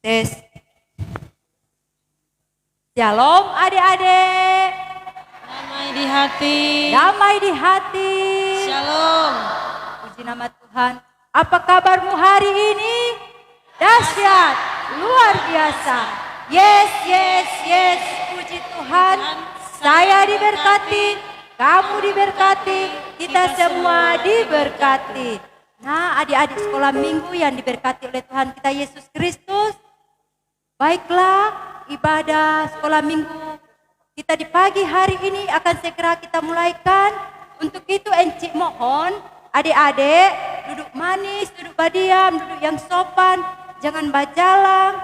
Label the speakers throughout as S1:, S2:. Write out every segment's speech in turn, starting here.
S1: Tes. Shalom adik-adik.
S2: Damai di hati.
S1: Damai di hati.
S2: Shalom.
S1: Puji nama Tuhan. Apa kabarmu hari ini? Dahsyat, luar biasa. Yes, yes, yes. Puji Tuhan. Saya diberkati, kamu diberkati, kita semua diberkati. Nah, adik-adik sekolah minggu yang diberkati oleh Tuhan kita Yesus Kristus. Baiklah, ibadah sekolah minggu kita di pagi hari ini akan segera kita mulaikan. Untuk itu encik mohon adik-adik duduk manis, duduk badiam, duduk yang sopan. Jangan bajalang,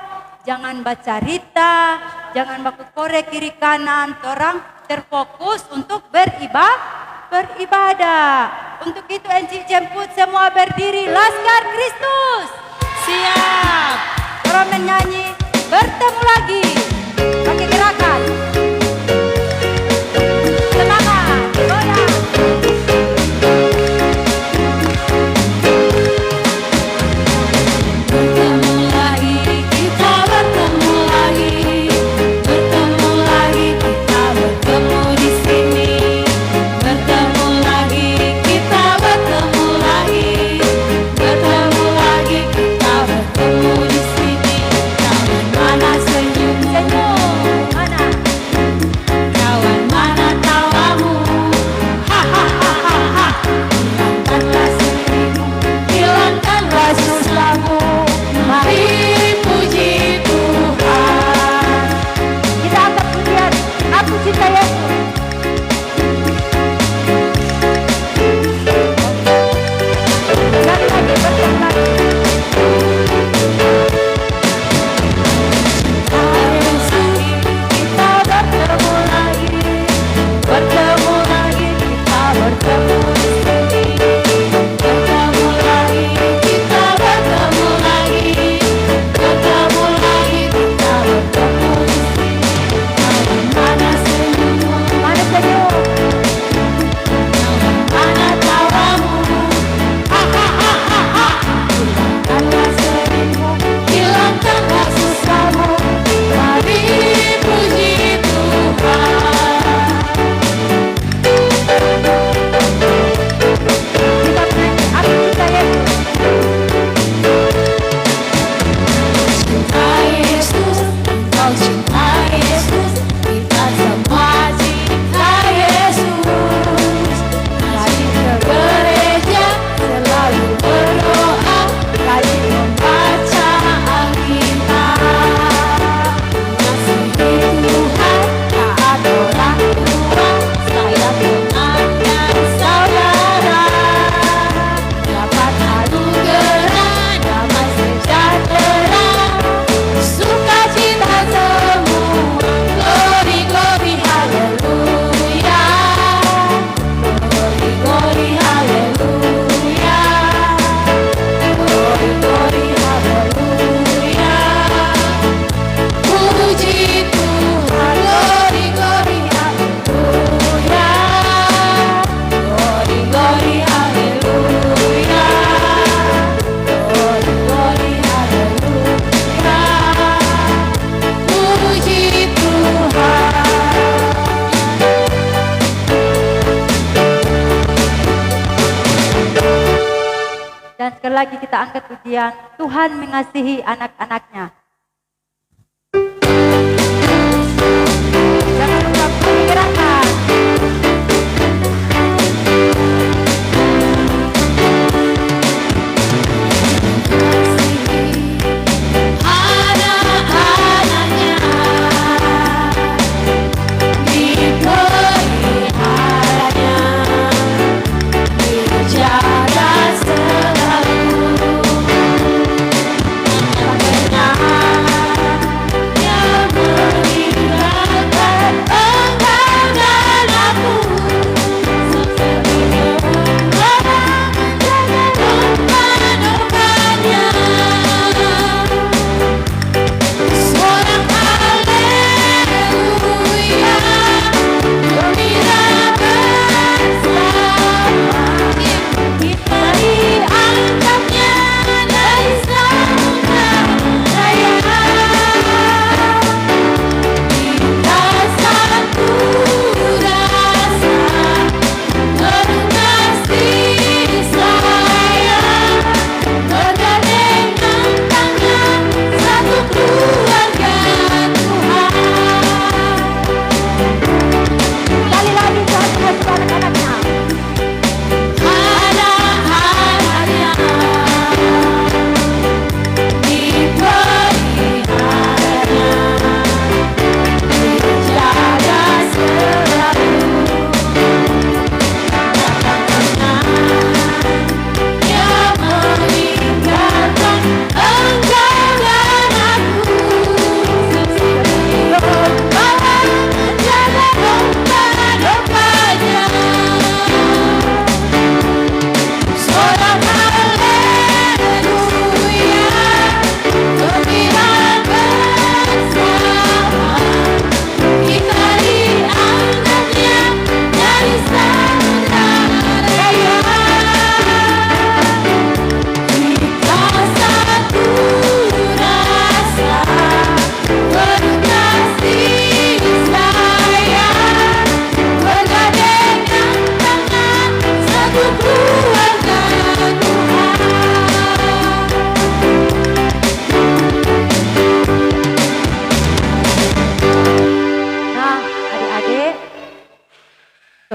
S1: jangan baca rita, jangan baku korek kiri kanan. Torang terfokus untuk beribadah. Untuk itu encik jemput semua berdiri. Laskar Kristus.
S2: Siap.
S1: Orang menyanyi bertemu lagi. Pakai gerakan. Semangat, goyang.
S2: Bertemu lagi, kita bertemu lagi. Bertemu lagi, kita bertemu di sini. Bertemu lagi, kita bertemu lagi. Bertemu lagi, kita bertemu di sini. Kawan mana senyum,
S1: Mana?
S2: kawan mana tawamu. Ha ha ha ha ha. Hilangkanlah sedihmu, hilangkanlah susahmu. Mari puji Tuhan.
S1: Kita angkat pujian. Aku cinta Yesus. Sekali lagi, bertemu lagi.
S2: Kita bertemu lagi, bertemu lagi, kita bertemu di sini. Bertemu lagi, kita bertemu lagi, bertemu lagi, kita bertemu di sini. Kawan mana senyummu,
S1: Mana senyum?
S2: kawan mana tawamu. Ha ha ha ha ha. Hilangkanlah sedihmu, hilangkanlah susahmu. Mari puji Tuhan.
S1: Kita menyanyi. Aku cinta Yesus.
S2: Cinta Yesus, kau cinta Yesus, kita semua cinta Yesus. Rajin ke gereja, selalu berdoa, rajin membaca Alkitab. Mengasihi Tuhan, taat orang tua, sayang teman dan saudara. Dapat anugerah, damai sejahtera, sukacita semua. Glory, glory, haleluya. Glory, glory, haleluya. Glory, glory, haleluya. Puji Tuhan, glory, glory, haleluya. Glory, glory, haleluya. Glory, glory, haleluya. Puji Tuhan.
S1: Dan sekali lagi kita angkat pujian. Tuhan mengasihi anak-anaknya. Jangan lupa pakai gerakan.
S2: Anak-anaknya dipeliharanya, dijaga selalu. Tak pernah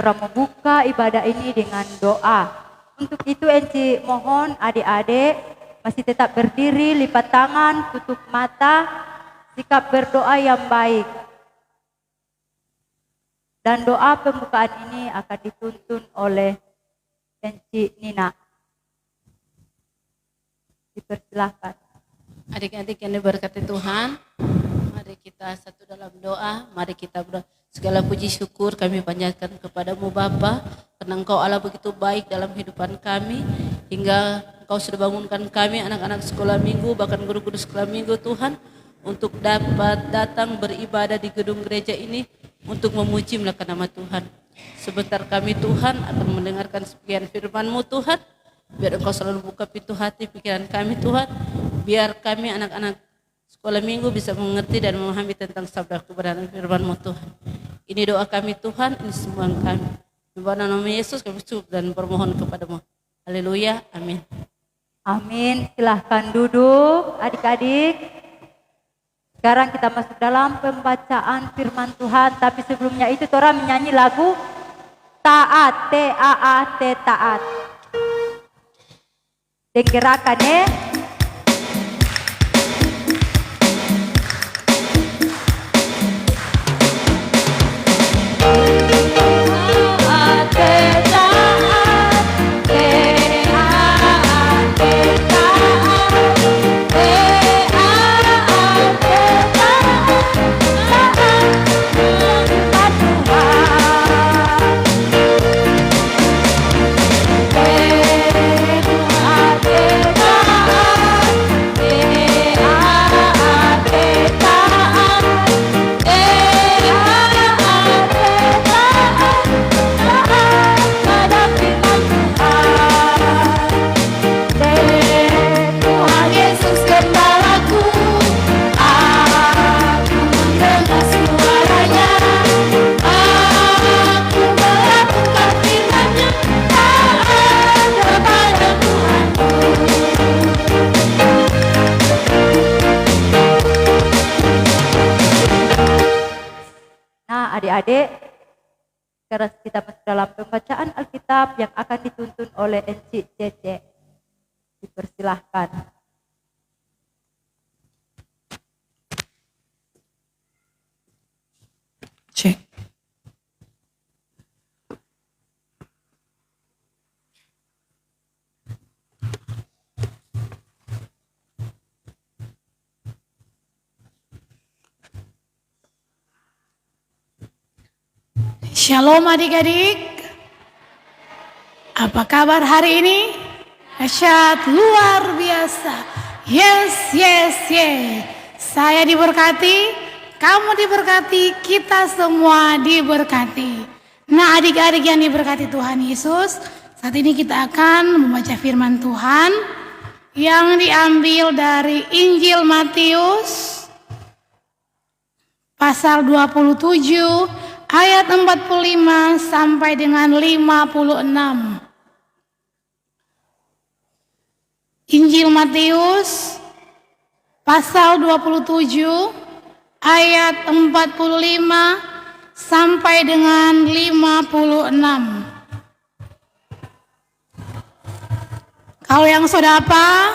S1: torang membuka ibadah ini dengan doa. Untuk itu Enci mohon adik-adik masih tetap berdiri, lipat tangan, tutup mata, sikap berdoa yang baik. Dan doa pembukaan ini akan dituntun oleh Enci Nina. Dipersilahkan.
S3: Adik-adik yang diberkati Tuhan, mari kita satu dalam doa, mari kita berdoa. Segala puji syukur kami panjatkan kepadamu Bapa, karena Engkau Allah begitu baik dalam kehidupan kami, hingga Engkau sudah bangunkan kami anak-anak sekolah minggu, bahkan guru-guru sekolah minggu Tuhan, untuk dapat datang beribadah di gedung gereja ini, untuk memuji melakukan nama Tuhan. Sebentar kami Tuhan akan mendengarkan sebagian firman-Mu Tuhan, biar Engkau selalu buka pintu hati pikiran kami Tuhan, biar kami anak-anak sekolah minggu bisa mengerti dan memahami tentang sabda kebenaran firman-Mu Tuhan. Ini doa kami Tuhan, ini semua kami. Di nama Yesus kami syukur dan bermohon kepadamu. Haleluya, amin.
S1: Amin. Silahkan duduk adik-adik. Sekarang kita masuk dalam pembacaan firman Tuhan. Tapi sebelumnya itu Tora menyanyi lagu Taat, T-A-A-T, Taat. Dengarkan ya. Adik-adik, sekarang kita masuk dalam pembacaan Alkitab yang akan dituntun oleh Encik Cece. Dipersilahkan.
S4: Cek. Shalom adik-adik. Apa kabar hari ini? Dahsyat, luar biasa. Yes, yes, yes. Saya diberkati, kamu diberkati, kita semua diberkati. Nah adik-adik yang diberkati Tuhan Yesus, saat ini kita akan membaca firman Tuhan yang diambil dari Injil Matius pasal 27 ayat 45 sampai dengan 56. Injil Matius pasal 27 ayat 45 sampai dengan 56. Kalau yang sudah apa,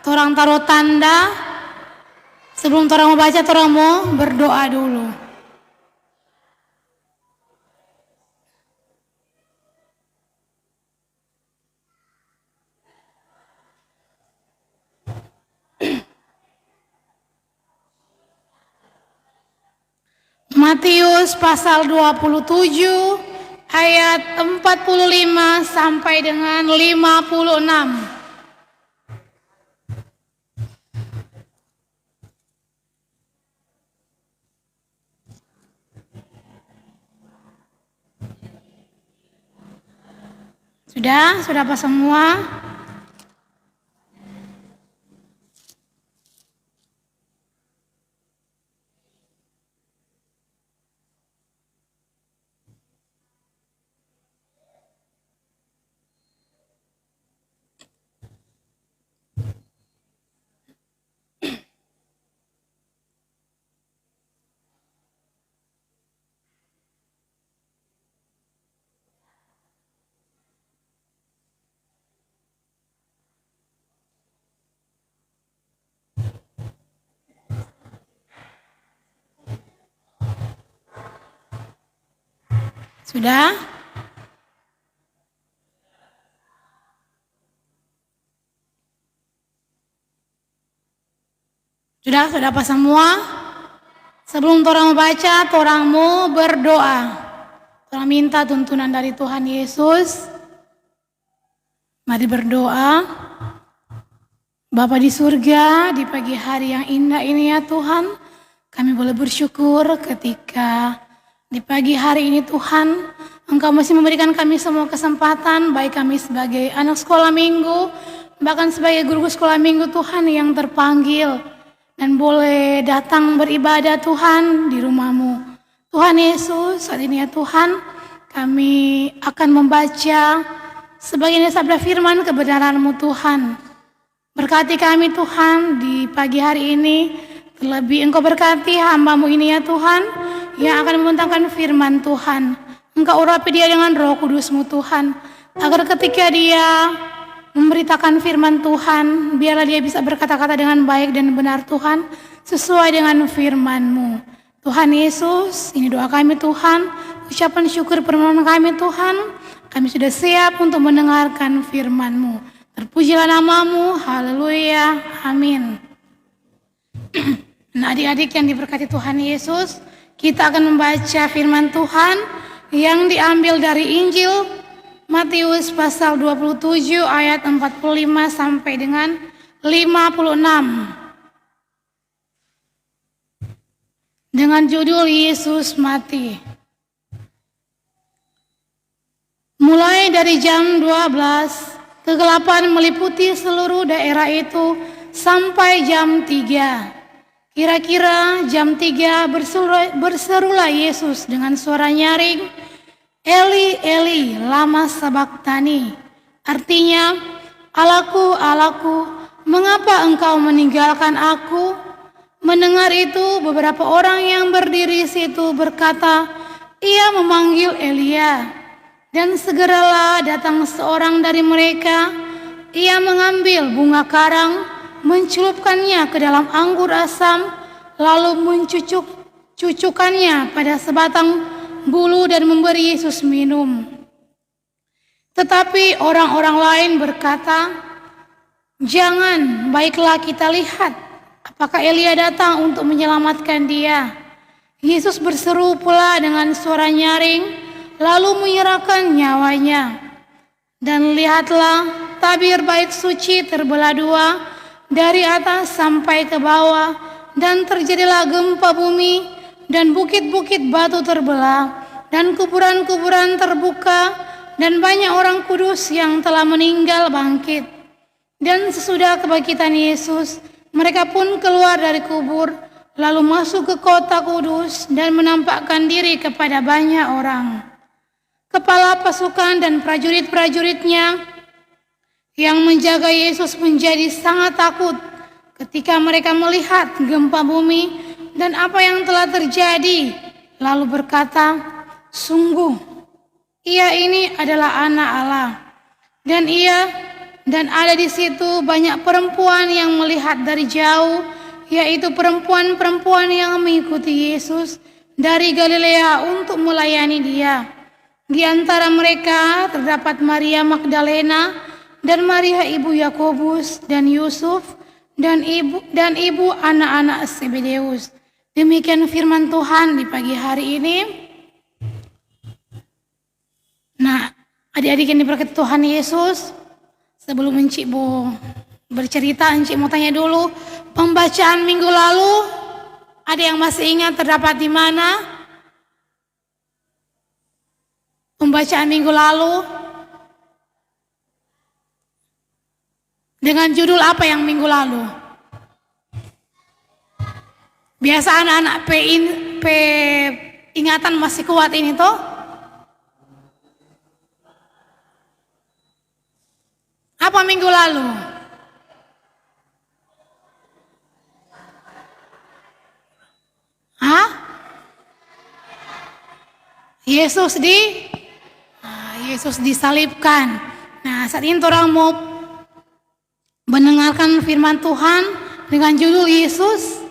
S4: torang taruh tanda. Sebelum torang mau baca, torang mau berdoa dulu. Matius pasal 27 ayat 45 sampai dengan 56. Sudah apa semua? Sudah? Sudah apa semua? Sebelum orang membaca, orang mau berdoa. Orang minta tuntunan dari Tuhan Yesus. Mari berdoa. Bapa di surga, di pagi hari yang indah ini ya Tuhan, kami boleh bersyukur ketika di pagi hari ini Tuhan, Engkau masih memberikan kami semua kesempatan, baik kami sebagai anak sekolah minggu, bahkan sebagai guru sekolah minggu Tuhan yang terpanggil, dan boleh datang beribadah Tuhan di rumah-Mu. Tuhan Yesus, saat ini ya Tuhan, kami akan membaca sebagian sabda firman kebenaran-Mu Tuhan. Berkati kami Tuhan di pagi hari ini, terlebih Engkau berkati hamba-Mu ini ya Tuhan, yang akan membentangkan firman Tuhan. Engkau urapi dia dengan Roh Kudus-Mu Tuhan, agar ketika dia memberitakan firman Tuhan, biarlah dia bisa berkata-kata dengan baik dan benar Tuhan, sesuai dengan firman-Mu. Tuhan Yesus, ini doa kami Tuhan, ucapan syukur permohonan kami Tuhan, kami sudah siap untuk mendengarkan firman-Mu. Terpujilah nama-Mu, haleluya, amin. Nah adik-adik yang diberkati Tuhan Yesus, kita akan membaca firman Tuhan yang diambil dari Injil Matius pasal 27 ayat 45 sampai dengan 56. Dengan judul Yesus mati. Mulai dari jam 12, kegelapan meliputi seluruh daerah itu sampai jam 3. Kira-kira jam 3 berserulah Yesus dengan suara nyaring, Eli, Eli, lama sabachthani. Artinya, Allahku, Allahku, mengapa engkau meninggalkan aku? Mendengar itu, beberapa orang yang berdiri situ berkata, ia memanggil Elia. Dan segeralah datang seorang dari mereka, ia mengambil bunga karang, mencelupkannya ke dalam anggur asam, lalu mencucukkannya pada sebatang bulu dan memberi Yesus minum. Tetapi orang-orang lain berkata, jangan, baiklah kita lihat apakah Elia datang untuk menyelamatkan dia. Yesus berseru pula dengan suara nyaring, lalu menyerahkan nyawanya. Dan lihatlah, tabir bait suci terbelah dua, dari atas sampai ke bawah, dan terjadilah gempa bumi, dan bukit-bukit batu terbelah, dan kuburan-kuburan terbuka, dan banyak orang kudus yang telah meninggal bangkit. Dan sesudah kebangkitan Yesus, mereka pun keluar dari kubur, lalu masuk ke kota kudus, dan menampakkan diri kepada banyak orang. Kepala pasukan dan prajurit-prajuritnya yang menjaga Yesus menjadi sangat takut ketika mereka melihat gempa bumi dan apa yang telah terjadi, lalu berkata, sungguh ia ini adalah anak Allah. Dan ada di situ banyak perempuan yang melihat dari jauh, yaitu perempuan-perempuan yang mengikuti Yesus dari Galilea untuk melayani dia. Di antara mereka terdapat Maria Magdalena dan Maria ibu Yakobus dan Yusuf dan ibu anak-anak Zebedeus. Demikian firman Tuhan di pagi hari ini. Nah, adik-adik yang diberkati Tuhan Yesus, sebelum Encik Bu bercerita, Encik mau tanya dulu, pembacaan minggu lalu ada yang masih ingat terdapat di mana? Pembacaan minggu lalu dengan judul apa yang minggu lalu? Biasa anak-anak ingatan masih kuat ini toh? Apa minggu lalu? Hah? Yesus disalibkan. Nah, saat ini orang mau mendengarkan firman Tuhan dengan judul Yesus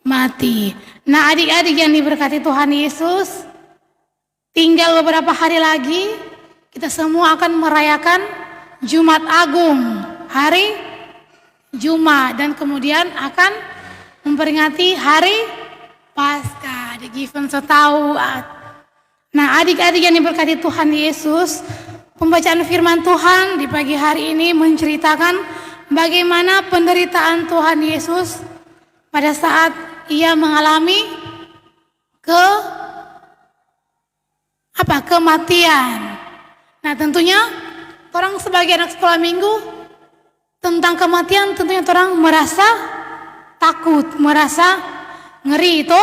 S4: mati. Nah, adik-adik yang diberkati Tuhan Yesus, tinggal beberapa hari lagi kita semua akan merayakan Jumat Agung, hari Jumat, dan kemudian akan memperingati hari Paskah di Given setahu. Nah, adik-adik yang diberkati Tuhan Yesus, pembacaan firman Tuhan di pagi hari ini menceritakan bagaimana penderitaan Tuhan Yesus pada saat ia mengalami kematian. Nah, tentunya orang sebagai anak sekolah minggu tentang kematian tentunya orang merasa takut, merasa ngeri itu.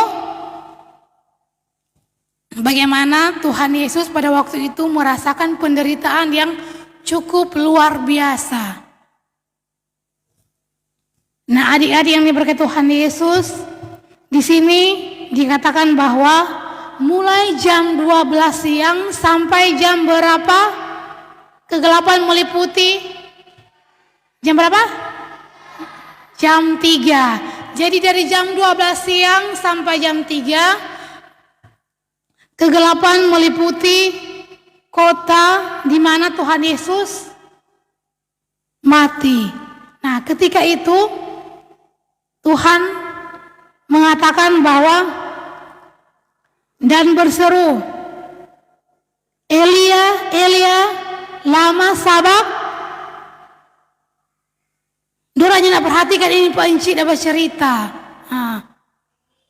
S4: Bagaimana Tuhan Yesus pada waktu itu merasakan penderitaan yang cukup luar biasa. Nah, adik-adik yang diberkati Tuhan Yesus, di sini dikatakan bahwa mulai jam 12 siang sampai jam berapa? Kegelapan meliputi jam berapa? Jam 3. Jadi dari jam 12 siang sampai jam 3 kegelapan meliputi kota di mana Tuhan Yesus mati. Nah, ketika itu Tuhan mengatakan bahwa dan berseru, Elia, Elia, lama sabak. Dorangnya nak perhatikan ini Pak Encik dapat cerita.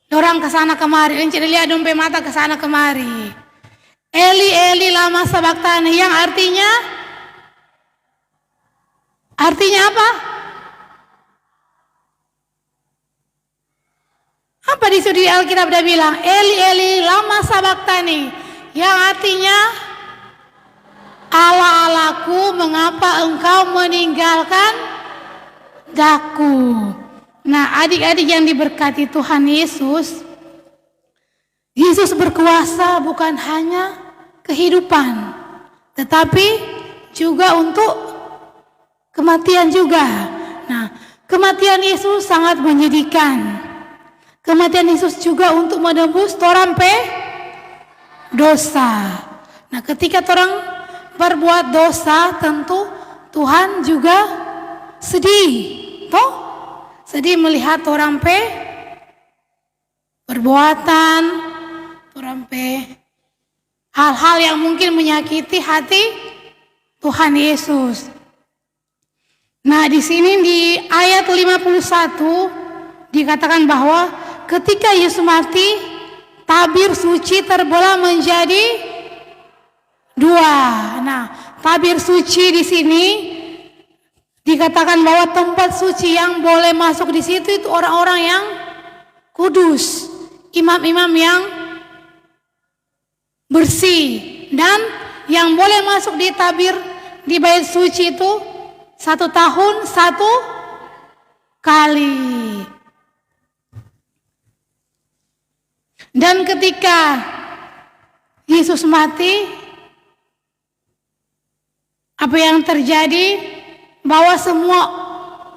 S4: Dorang kesana kemari, Encik lihat dompe mata kesana kemari. Eli, Eli, lama sabak tani, yang artinya apa? Apa di studi Alkitab dia bilang? Eli, Eli, lama sabaktani, yang artinya Allah, Allahku, mengapa engkau meninggalkan daku? Nah, adik-adik yang diberkati Tuhan Yesus, Yesus berkuasa bukan hanya kehidupan, tetapi juga untuk kematian juga. Nah, kematian Yesus sangat menyedihkan. Kematian Yesus juga untuk menebus torang dosa. Nah, ketika torang berbuat dosa, tentu Tuhan juga sedih, toh? Sedih melihat torang perbuatan, torang hal-hal yang mungkin menyakiti hati Tuhan Yesus. Nah, di sini di ayat 51 dikatakan bahwa ketika Yesus mati, tabir suci terbelah menjadi dua. Nah, tabir suci di sini dikatakan bahwa tempat suci yang boleh masuk di situ itu orang-orang yang kudus, imam-imam yang bersih, dan yang boleh masuk di tabir di bait suci itu 1 tahun 1 kali. Dan ketika Yesus mati, apa yang terjadi? Bahwa semua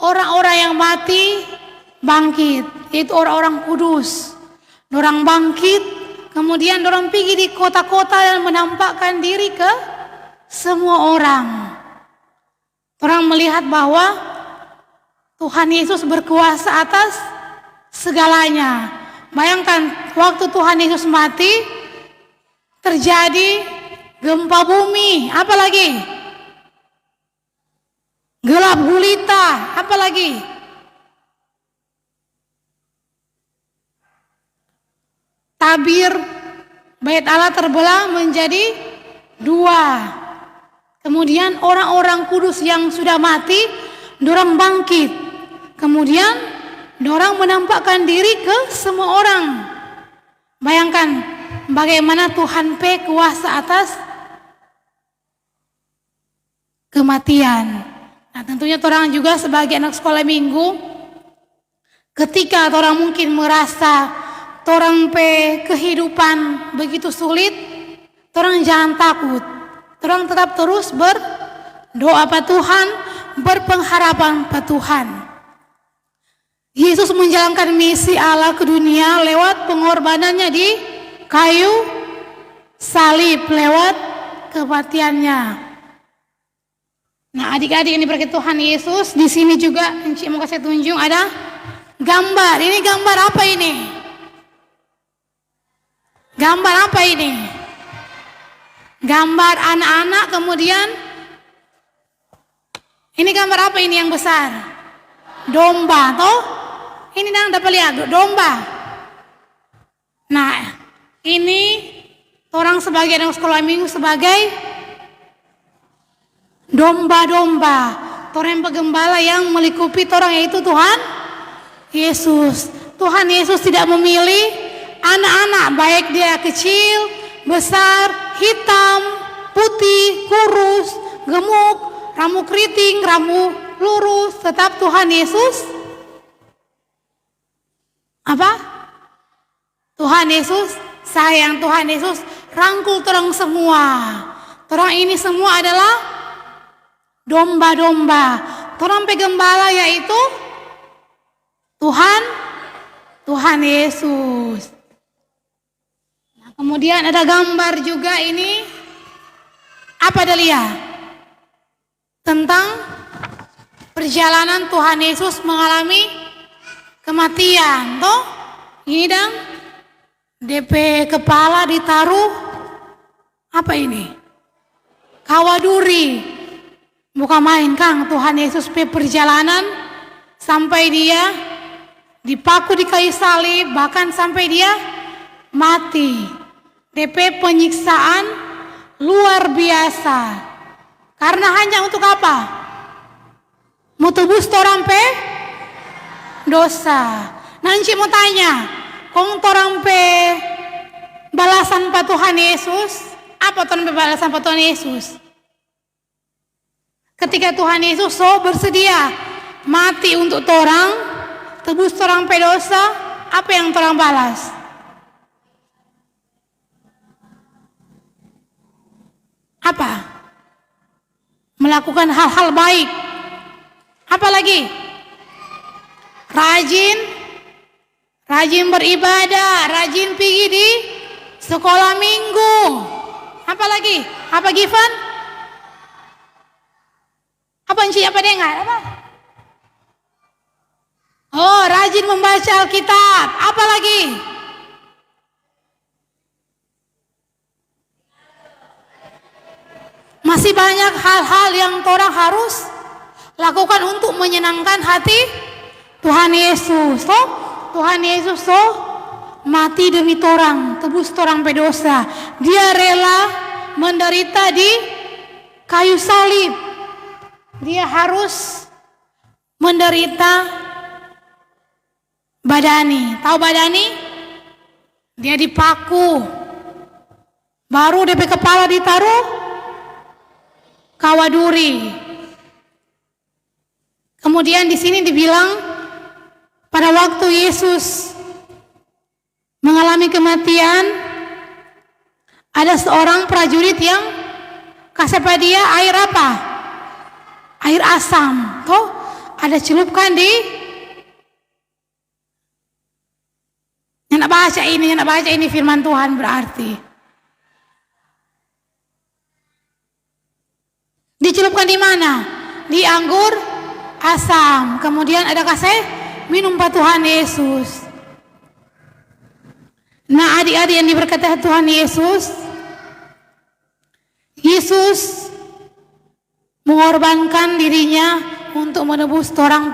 S4: orang-orang yang mati bangkit, yaitu orang-orang kudus. Orang bangkit, kemudian orang pergi di kota-kota dan menampakkan diri ke semua orang. Orang melihat bahwa Tuhan Yesus berkuasa atas segalanya. Bayangkan waktu Tuhan Yesus mati terjadi gempa bumi, apa lagi? Gelap gulita, apa lagi? Tabir bait Allah terbelah menjadi dua. Kemudian orang-orang kudus yang sudah mati, dorang bangkit. Kemudian dorang menampakkan diri ke semua orang. Bayangkan bagaimana Tuhan kuasa atas kematian. Nah, tentunya orang juga sebagai anak sekolah minggu, ketika orang mungkin merasa orang kehidupan begitu sulit, orang jangan takut. Orang tetap terus berdoa pada Tuhan, berpengharapan pada Tuhan. Yesus menjalankan misi Allah ke dunia lewat pengorbanannya di kayu salib, lewat kematiannya. Nah, adik-adik ini berkat Tuhan Yesus, di sini juga Encik mau kasih tunjuk ada gambar. Ini gambar apa ini? Gambar apa ini? Gambar anak-anak, kemudian ini gambar apa ini yang besar? Domba, toh? Ini yang dapat lihat, domba. Nah, ini orang sebagai anak sekolah minggu sebagai domba-domba. Orang penggembala yang melingkupi orang yaitu Tuhan Yesus. Tuhan Yesus tidak memilih anak-anak, baik dia kecil, besar, hitam, putih, kurus, gemuk, rambut keriting, rambut lurus, tetap Tuhan Yesus apa? Tuhan Yesus sayang, Tuhan Yesus rangkul terang semua. Terang ini semua adalah domba-domba. Terang penggembala yaitu Tuhan Yesus. Nah, kemudian ada gambar juga ini apa Delia? Tentang perjalanan Tuhan Yesus mengalami kematian, toh? Ini dang DP kepala ditaruh apa ini? Kawaduri. Bukan main Kang, Tuhan Yesus perjalanan sampai dia dipaku di kayu salib, bahkan sampai dia mati. DP penyiksaan luar biasa. Karena hanya untuk apa? Mutubus torampe dosa. Nanti mau tanya, kong torampe balasan pak Tuhan Yesus? Apa torampe balasan pak Tuhan Yesus? Ketika Tuhan Yesus bersedia mati untuk torang, tebus torang pedosa, apa yang torang balas? Apa? Melakukan hal-hal baik. Apa lagi? Rajin beribadah, rajin pergi di sekolah minggu. Apa lagi? Apa Given? Apa Encik apa dengar? Apa? Oh, rajin membaca Alkitab. Apa lagi? Masih banyak hal-hal yang orang harus lakukan untuk menyenangkan hati Tuhan Yesus. Toh, Tuhan Yesus mati demi torang, tebus torang pedosa. Dia rela menderita di kayu salib. Dia harus menderita badani. Tahu badani? Dia dipaku. Baru DP kepala ditaruh kawaduri. Kemudian di sini dibilang pada waktu Yesus mengalami kematian, ada seorang prajurit yang kasih pada dia air apa? Air asam. Tuh, ada celupkan di yang baca ini firman Tuhan berarti. Dicelupkan di mana? Di anggur asam. Kemudian ada kasih minum pak Tuhan Yesus. Nah, adik-adik yang diberkati Tuhan Yesus, Yesus mengorbankan dirinya untuk menebus torang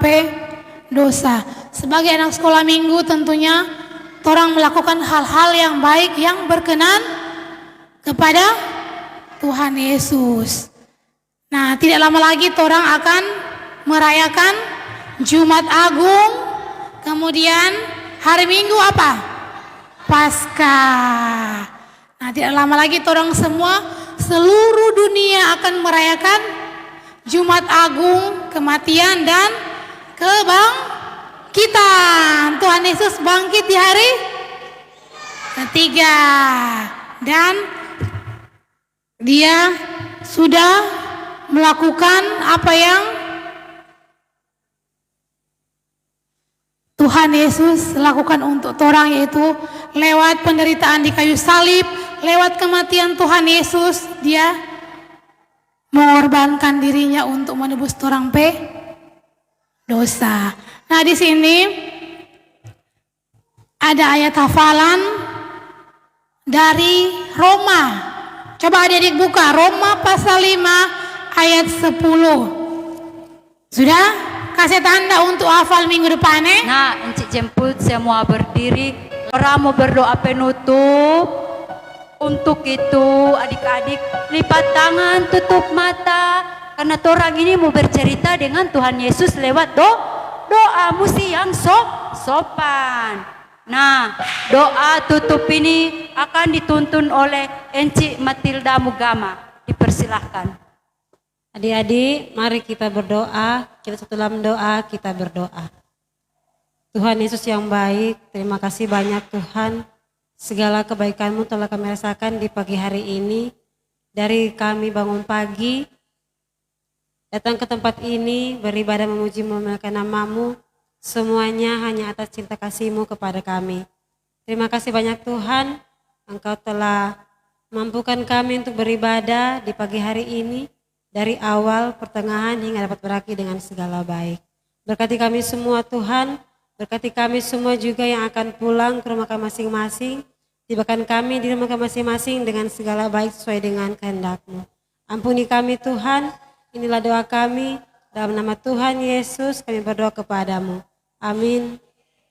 S4: dosa. Sebagai anak sekolah minggu tentunya torang melakukan hal-hal yang baik yang berkenan kepada Tuhan Yesus. Nah, tidak lama lagi torang akan merayakan Jumat Agung, kemudian hari Minggu apa? Paskah. Nah, tidak lama lagi torang semua seluruh dunia akan merayakan Jumat Agung, kematian dan kebangkitan. Tuhan Yesus bangkit di hari ketiga dan dia sudah melakukan apa yang Tuhan Yesus lakukan untuk orang, yaitu lewat penderitaan di kayu salib, lewat kematian Tuhan Yesus dia mengorbankan dirinya untuk menebus orang dosa. Nah, di sini ada ayat hafalan dari Roma. Coba adik-adik buka Roma pasal 5 ayat 10. Sudah? Kasih tanda untuk hafal minggu depan
S1: Nah, encik jemput semua berdiri. Orang mau berdoa penutup. Untuk itu adik-adik lipat tangan, tutup mata. Karena orang ini mau bercerita dengan Tuhan Yesus lewat doa mesti yang sopan. Nah, doa tutup ini akan dituntun oleh Encik Matilda Mugama. Dipersilahkan.
S5: Adik-adik, mari kita berdoa. Kita dalam doa, kita berdoa. Tuhan Yesus yang baik, terima kasih banyak Tuhan. Segala kebaikan-Mu telah kami rasakan di pagi hari ini. Dari kami bangun pagi, datang ke tempat ini, beribadah memuji memuliakan nama-Mu. Semuanya hanya atas cinta kasih-Mu kepada kami. Terima kasih banyak Tuhan, Engkau telah mampukan kami untuk beribadah di pagi hari ini. Dari awal, pertengahan hingga dapat berakhir dengan segala baik. Berkati kami semua Tuhan, berkati kami semua juga yang akan pulang ke rumah kami masing-masing. Tibakan kami di rumah kami masing-masing dengan segala baik sesuai dengan kehendak-Mu. Ampuni kami Tuhan, inilah doa kami. Dalam nama Tuhan Yesus kami berdoa kepadamu. Amin.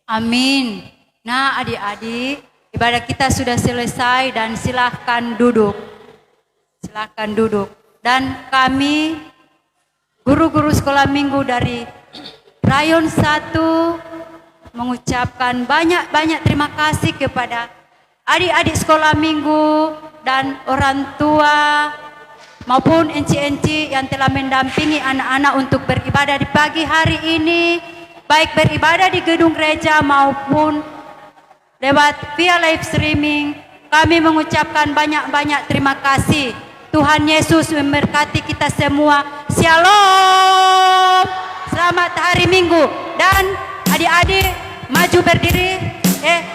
S1: Amin. Nah adik-adik, ibadah kita sudah selesai dan silahkan duduk. Silahkan duduk. Dan kami guru-guru sekolah minggu dari Rayon 1 mengucapkan banyak-banyak terima kasih kepada adik-adik sekolah minggu dan orang tua maupun enci-enci yang telah mendampingi anak-anak untuk beribadah di pagi hari ini, baik beribadah di gedung gereja maupun lewat via live streaming. Kami mengucapkan banyak-banyak terima kasih. Tuhan Yesus memberkati kita semua. Shalom. Selamat hari Minggu. Dan adik-adik maju berdiri.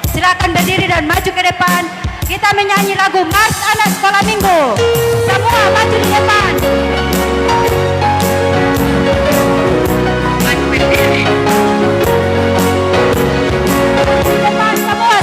S1: Silakan berdiri dan maju ke depan. Kita menyanyi lagu Mas Anak Sekolah Minggu. Semua maju di depan. Maju berdiri. Di depan semua.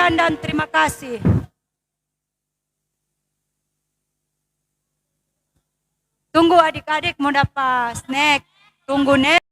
S1: Dan terima kasih. Tunggu adik-adik mau dapat snack. Tunggu nek.